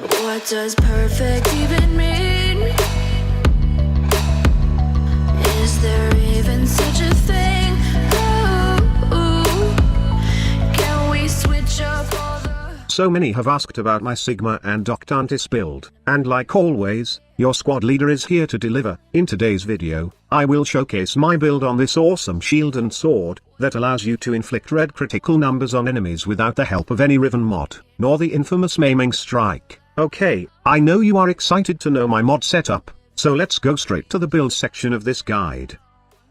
What does perfect even mean? Is there even such a thing? Ooh, can we switch up all the... So many have asked about my Sigma and OCTANTIS build, and like always, your squad leader is here to deliver. In today's video, I will showcase my build on this awesome shield and sword, that allows you to inflict red critical numbers on enemies without the help of any Riven mod, nor the infamous maiming strike. Okay, I know you are excited to know my mod setup, so let's go straight to the build section of this guide.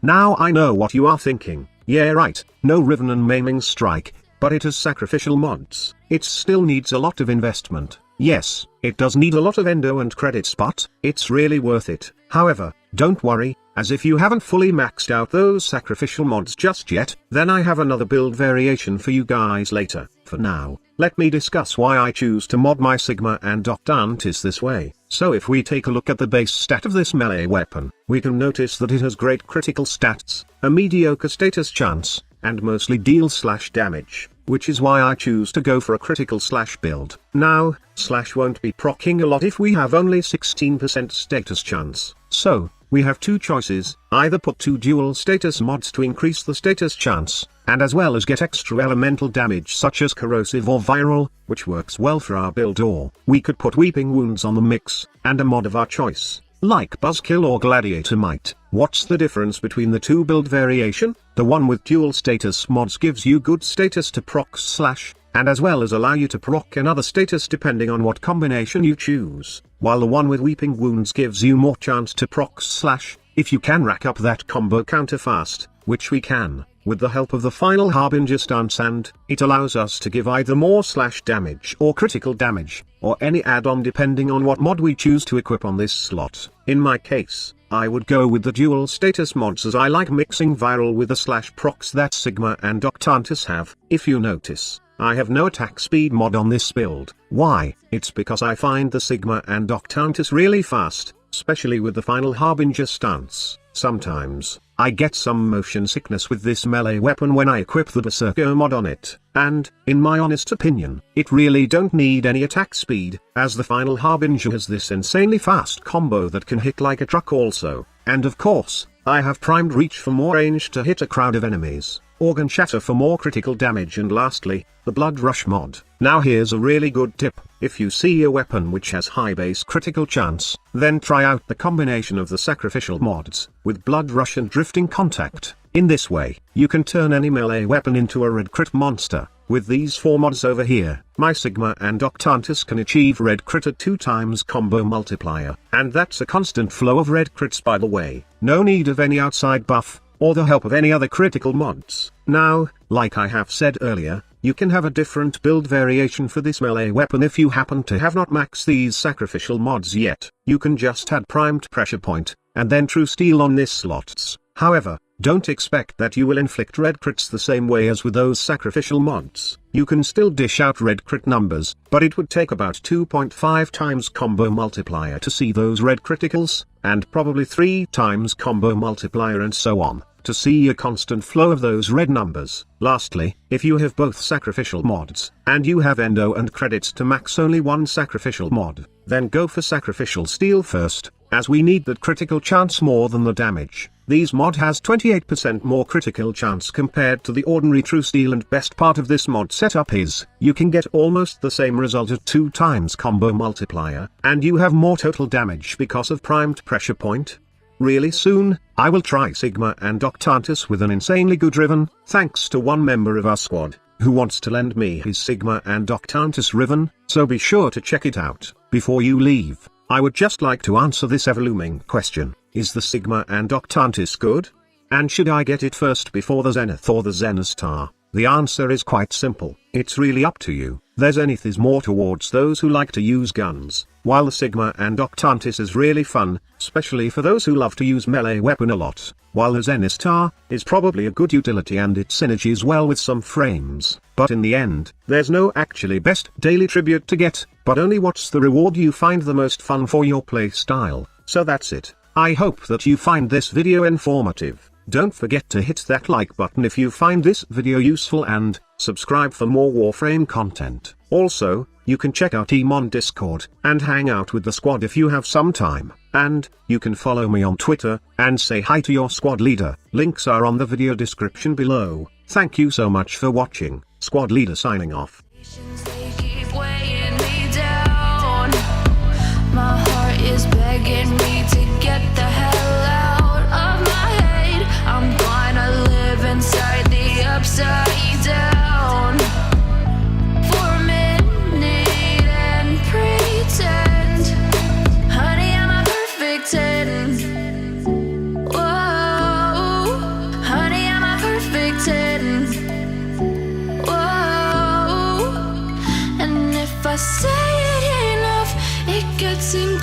Now I know what you are thinking, yeah right, no Riven and maiming strike, but it has sacrificial mods. It still needs a lot of investment. Yes, it does need a lot of endo and credits, but it's really worth it. However, don't worry, as if you haven't fully maxed out those sacrificial mods just yet, then I have another build variation for you guys later. For now, let me discuss why I choose to mod my Sigma and OCTANTIS this way. So if we take a look at the base stat of this melee weapon, we can notice that it has great critical stats, a mediocre status chance, and mostly deal/damage, which is why I choose to go for a critical slash build. Now, slash won't be proccing a lot if we have only 16% status chance. So, we have two choices, either put two dual status mods to increase the status chance, and as well as get extra elemental damage such as corrosive or viral, which works well for our build, or we could put weeping wounds on the mix, and a mod of our choice, like buzzkill or gladiator might. What's the difference between the two build variation? The one with dual status mods gives you good status to proc slash, and as well as allow you to proc another status depending on what combination you choose, while the one with weeping wounds gives you more chance to proc slash, if you can rack up that combo counter fast, which we can, with the help of the final Harbinger stance, and it allows us to give either more slash damage or critical damage, or any add-on depending on what mod we choose to equip on this slot. In my case, I would go with the dual status mods as I like mixing viral with the slash procs that Sigma and OCTANTIS have. If you notice, I have no attack speed mod on this build. Why? It's because I find the Sigma and OCTANTIS really fast, especially with the final Harbinger stance. Sometimes, I get some motion sickness with this melee weapon when I equip the Berserker mod on it, and, in my honest opinion, it really don't need any attack speed, as the final Harbinger has this insanely fast combo that can hit like a truck also, and of course, I have primed reach for more range to hit a crowd of enemies, organ shatter for more critical damage, and lastly, the blood rush mod. Now here's a really good tip: if you see a weapon which has high base critical chance, then try out the combination of the sacrificial mods, with blood rush and drifting contact. In this way, you can turn any melee weapon into a red crit monster. With these four mods over here, my Sigma and OCTANTIS can achieve red crit at 2 times combo multiplier, and that's a constant flow of red crits, by the way. No need of any outside buff, or the help of any other critical mods. Now, like I have said earlier, you can have a different build variation for this melee weapon if you happen to have not maxed these sacrificial mods yet. You can just add primed pressure point, and then true steel on this slots. However, don't expect that you will inflict red crits the same way as with those sacrificial mods. You can still dish out red crit numbers, but it would take about 2.5 times combo multiplier to see those red criticals, and probably 3 times combo multiplier and so on, to see a constant flow of those red numbers. Lastly, if you have both sacrificial mods, and you have endo and credits to max only one sacrificial mod, then go for sacrificial steel first, as we need that critical chance more than the damage. These mod has 28% more critical chance compared to the ordinary true steel, and best part of this mod setup is, you can get almost the same result at 2 times combo multiplier, and you have more total damage because of primed pressure point. Really soon, I will try Sigma and OCTANTIS with an insanely good Riven, thanks to one member of our squad, who wants to lend me his Sigma and OCTANTIS Riven, so be sure to check it out. Before you leave, I would just like to answer this ever-looming question: is the Sigma and OCTANTIS good? And should I get it first before the Zenith or the Zenithstar? The answer is quite simple: it's really up to you. The Zenith is more towards those who like to use guns, while the Sigma and OCTANTIS is really fun, especially for those who love to use melee weapon a lot, while the Zenithstar is probably a good utility and it synergies well with some frames. But in the end, there's no actually best daily tribute to get, but only what's the reward you find the most fun for your play style. So that's it. I hope that you find this video informative. Don't forget to hit that like button if you find this video useful, and subscribe for more Warframe content. Also, you can check our team on Discord and hang out with the squad if you have some time, and you can follow me on Twitter and say hi to your squad leader. Links are on the video description below. Thank you so much for watching. Squad leader signing off. They keep weighing me down. My heart is begging me to get the hell out of my head. I'm gonna live inside the upside down for a minute and pretend, honey, I'm a perfect 10. Whoa, honey, I'm a perfect 10. Whoa, and if I say it enough, it gets in